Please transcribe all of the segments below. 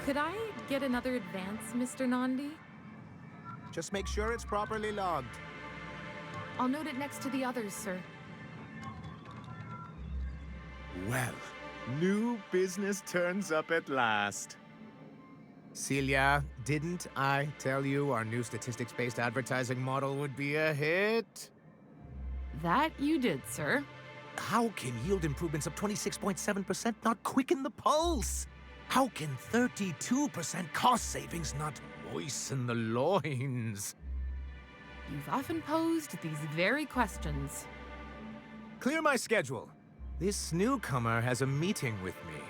Could I get another advance, Mr. Nandi? Just make sure it's properly logged. I'll note it next to the others, sir. Well, new business turns up at last. Celia, didn't I tell you our new statistics-based advertising model would be a hit? That you did, sir. How can yield improvements of 26.7% not quicken the pulse? How can 32% cost savings not moisten the loins? You've often posed these very questions. Clear my schedule. This newcomer has a meeting with me.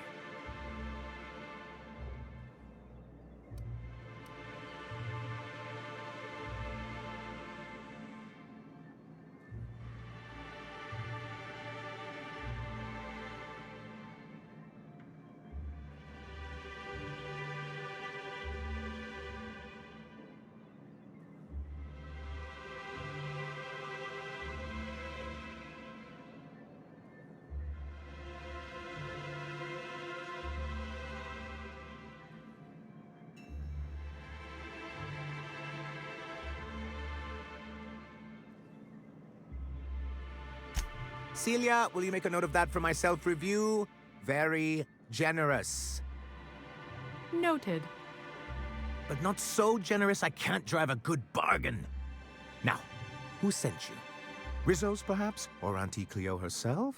Celia, will you make a note of that for my self-review? Very generous. Noted. But not so generous I can't drive a good bargain. Now, who sent you? Rizzo's, perhaps? Or Auntie Cleo herself?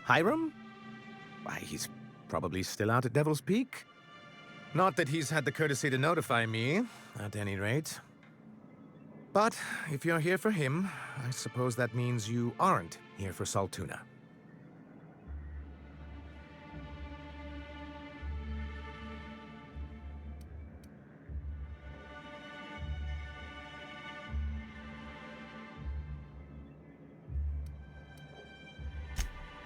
Hiram? Why, he's probably still out at Devil's Peak. Not that he's had the courtesy to notify me, at any rate. But if you're here for him, I suppose that means you aren't here for Saltuna.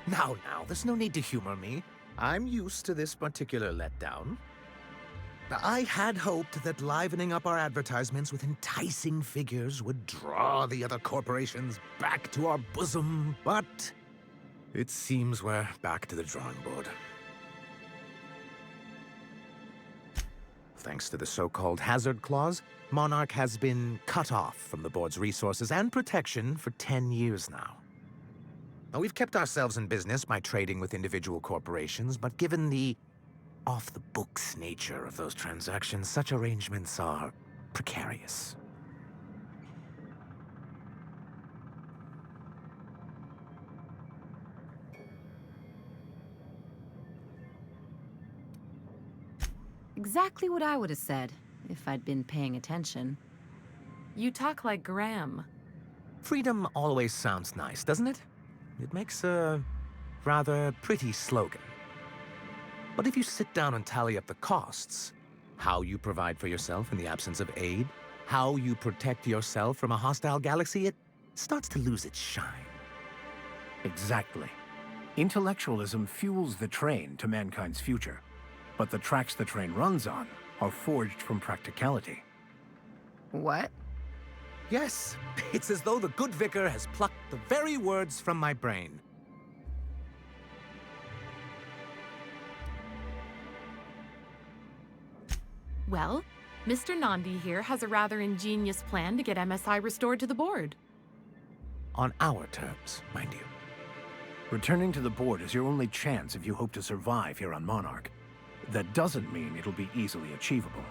Now, there's no need to humor me. I'm used to this particular letdown. I had hoped that livening up our advertisements with enticing figures would draw the other corporations back to our bosom, but it seems we're back to the drawing board. Thanks to the so-called hazard clause, Monarch has been cut off from the board's resources and protection for 10 years now. Now, we've kept ourselves in business by trading with individual corporations, but given the off-the-books nature of those transactions, such arrangements are precarious. Exactly what I would have said, if I'd been paying attention. You talk like Graham. Freedom always sounds nice, doesn't it? It makes a rather pretty slogan. But if you sit down and tally up the costs, how you provide for yourself in the absence of aid, how you protect yourself from a hostile galaxy, it starts to lose its shine. Exactly. Intellectualism fuels the train to mankind's future, but the tracks the train runs on are forged from practicality. What? Yes, it's as though the good vicar has plucked the very words from my brain. Well, Mr. Nandi here has a rather ingenious plan to get MSI restored to the board. On our terms, mind you. Returning to the board is your only chance if you hope to survive here on Monarch. That doesn't mean it'll be easily achievable.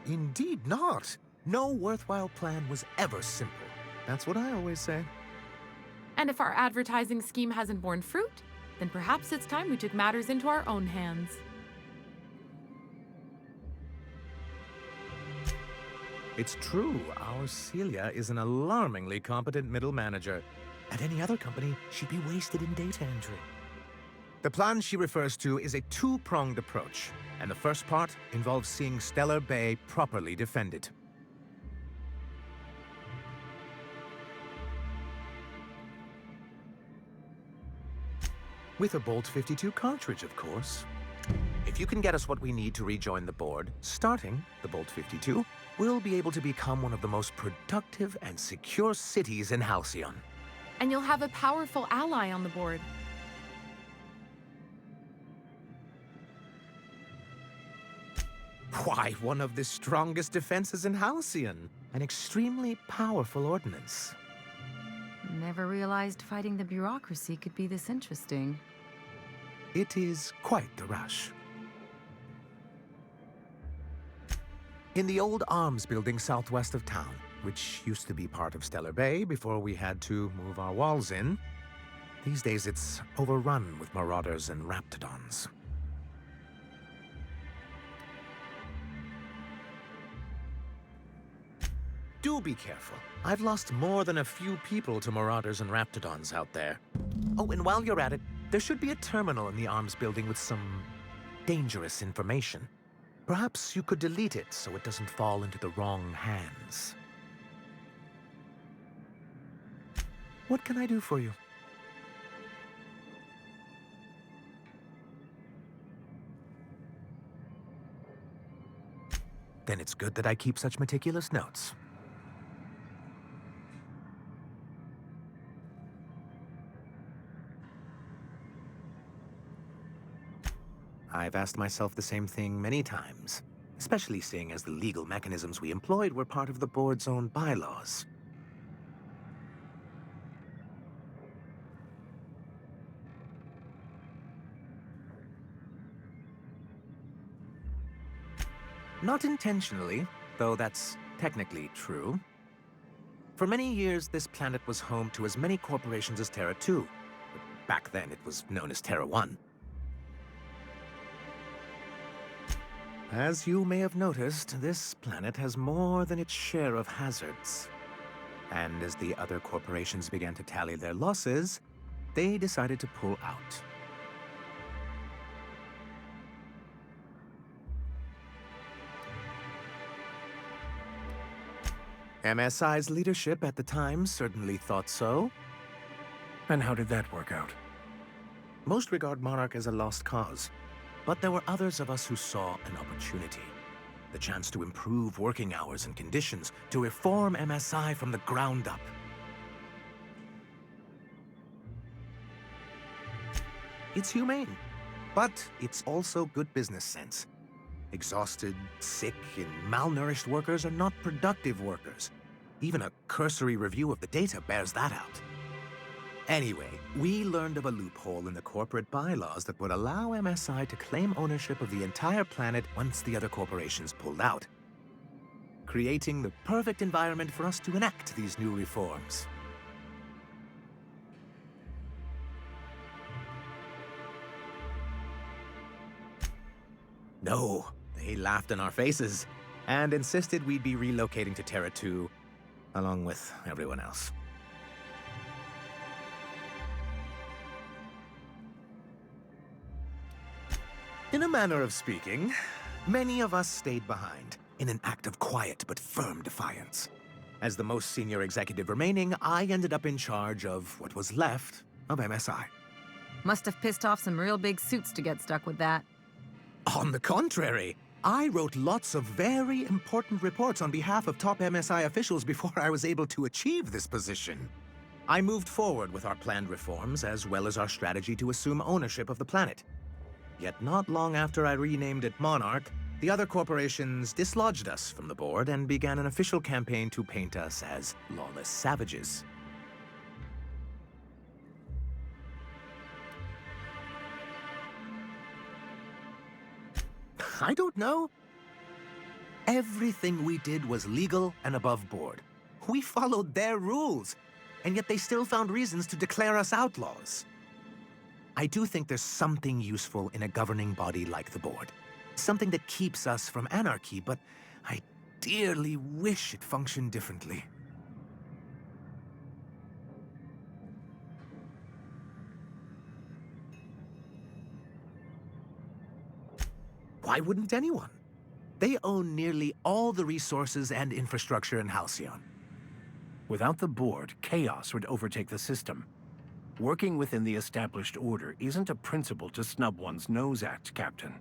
Indeed not. No worthwhile plan was ever simple. That's what I always say. And if our advertising scheme hasn't borne fruit, then perhaps it's time we took matters into our own hands. It's true, our Celia is an alarmingly competent middle manager. At any other company, she'd be wasted in data entry. The plan she refers to is a two-pronged approach, and the first part involves seeing Stellar Bay properly defended. With a Bolt 52 cartridge, of course. If you can get us what we need to rejoin the board, starting the Bolt 52, we'll be able to become one of the most productive and secure cities in Halcyon. And you'll have a powerful ally on the board. Why, one of the strongest defenses in Halcyon. An extremely powerful ordnance. Never realized fighting the bureaucracy could be this interesting. It is quite the rush. In the old arms building southwest of town, which used to be part of Stellar Bay before we had to move our walls in, these days it's overrun with marauders and raptidons. Do be careful. I've lost more than a few people to marauders and raptidons out there. Oh, and while you're at it, there should be a terminal in the arms building with some dangerous information. Perhaps you could delete it so it doesn't fall into the wrong hands. What can I do for you? Then it's good that I keep such meticulous notes. I've asked myself the same thing many times, especially seeing as the legal mechanisms we employed were part of the board's own bylaws. Not intentionally, though that's technically true. For many years, this planet was home to as many corporations as Terra 2. Back then, it was known as Terra 1. As you may have noticed, this planet has more than its share of hazards. And as the other corporations began to tally their losses, they decided to pull out. MSI's leadership at the time certainly thought so. And how did that work out? Most regard Monarch as a lost cause. But there were others of us who saw an opportunity. The chance to improve working hours and conditions, to reform MSI from the ground up. It's humane, but it's also good business sense. Exhausted, sick, and malnourished workers are not productive workers. Even a cursory review of the data bears that out. Anyway, we learned of a loophole in the corporate bylaws that would allow MSI to claim ownership of the entire planet once the other corporations pulled out, creating the perfect environment for us to enact these new reforms. No, they laughed in our faces and insisted we'd be relocating to Terra 2, along with everyone else. In a manner of speaking, many of us stayed behind, in an act of quiet but firm defiance. As the most senior executive remaining, I ended up in charge of what was left of MSI. Must have pissed off some real big suits to get stuck with that. On the contrary, I wrote lots of very important reports on behalf of top MSI officials before I was able to achieve this position. I moved forward with our planned reforms, as well as our strategy to assume ownership of the planet. Yet not long after I renamed it Monarch, the other corporations dislodged us from the board and began an official campaign to paint us as lawless savages. I don't know. Everything we did was legal and above board. We followed their rules, and yet they still found reasons to declare us outlaws. I do think there's something useful in a governing body like the board. Something that keeps us from anarchy, but I dearly wish it functioned differently. Why wouldn't anyone? They own nearly all the resources and infrastructure in Halcyon. Without the board, chaos would overtake the system. Working within the established order isn't a principle to snub one's nose at, Captain.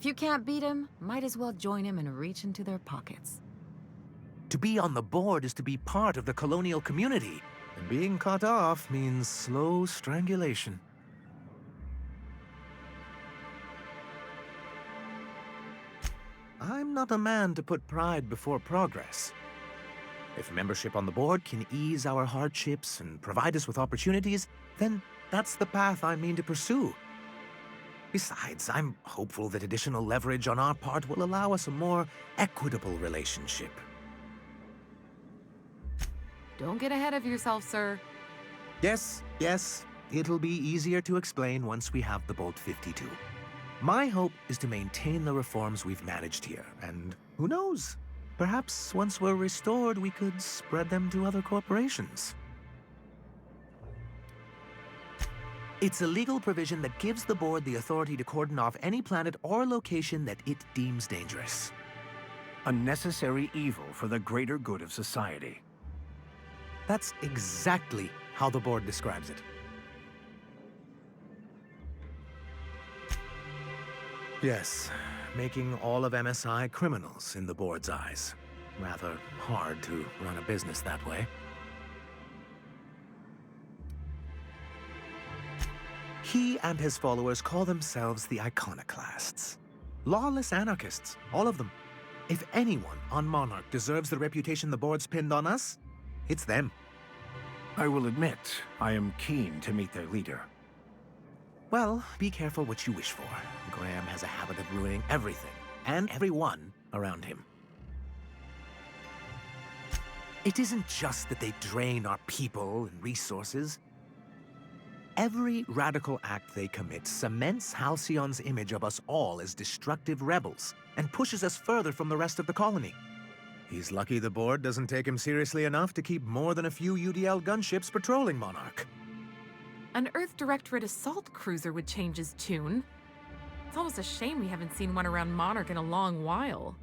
If you can't beat him, might as well join him and reach into their pockets. To be on the board is to be part of the colonial community, and being cut off means slow strangulation. I'm not a man to put pride before progress. If membership on the board can ease our hardships and provide us with opportunities, then that's the path I mean to pursue. Besides, I'm hopeful that additional leverage on our part will allow us a more equitable relationship. Don't get ahead of yourself, sir. Yes, it'll be easier to explain once we have the Bolt 52. My hope is to maintain the reforms we've managed here, and who knows? Perhaps once we're restored, we could spread them to other corporations. It's a legal provision that gives the board the authority to cordon off any planet or location that it deems dangerous. A necessary evil for the greater good of society. That's exactly how the board describes it. Yes, making all of MSI criminals in the board's eyes. Rather hard to run a business that way. He and his followers call themselves the Iconoclasts. Lawless anarchists, all of them. If anyone on Monarch deserves the reputation the board's pinned on us, it's them. I will admit, I am keen to meet their leader. Well, be careful what you wish for. Graham has a habit of ruining everything, and everyone around him. It isn't just that they drain our people and resources. Every radical act they commit cements Halcyon's image of us all as destructive rebels, and pushes us further from the rest of the colony. He's lucky the board doesn't take him seriously enough to keep more than a few UDL gunships patrolling Monarch. An Earth Directorate assault cruiser would change his tune. It's almost a shame we haven't seen one around Monarch in a long while.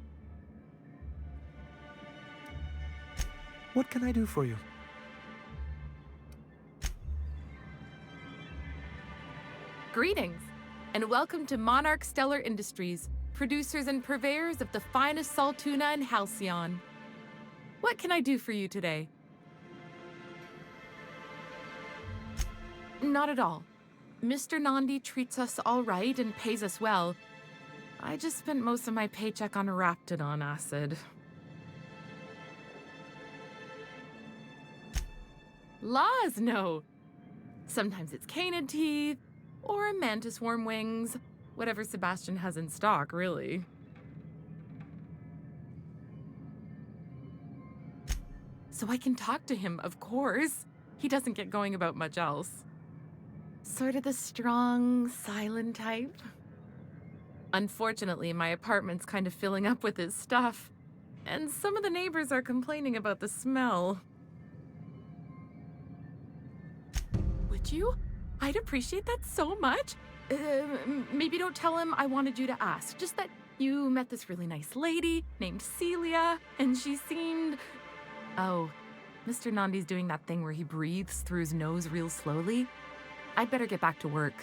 What can I do for you? Greetings, and welcome to Monarch Stellar Industries, producers and purveyors of the finest salt tuna in Halcyon. What can I do for you today? Not at all. Mr. Nandi treats us all right and pays us well. I just spent most of my paycheck on Raptidon acid. Laws, no. Sometimes it's canid teeth, or mantis worm wings. Whatever Sebastian has in stock, really. So I can talk to him, of course. He doesn't get going about much else. Sort of the strong, silent type. Unfortunately, my apartment's kind of filling up with his stuff, and some of the neighbors are complaining about the smell. Would you? I'd appreciate that so much. Maybe don't tell him I wanted you to ask. Just that you met this really nice lady named Celia, and she seemed... Oh, Mr. Nandi's doing that thing where he breathes through his nose real slowly. I'd better get back to work.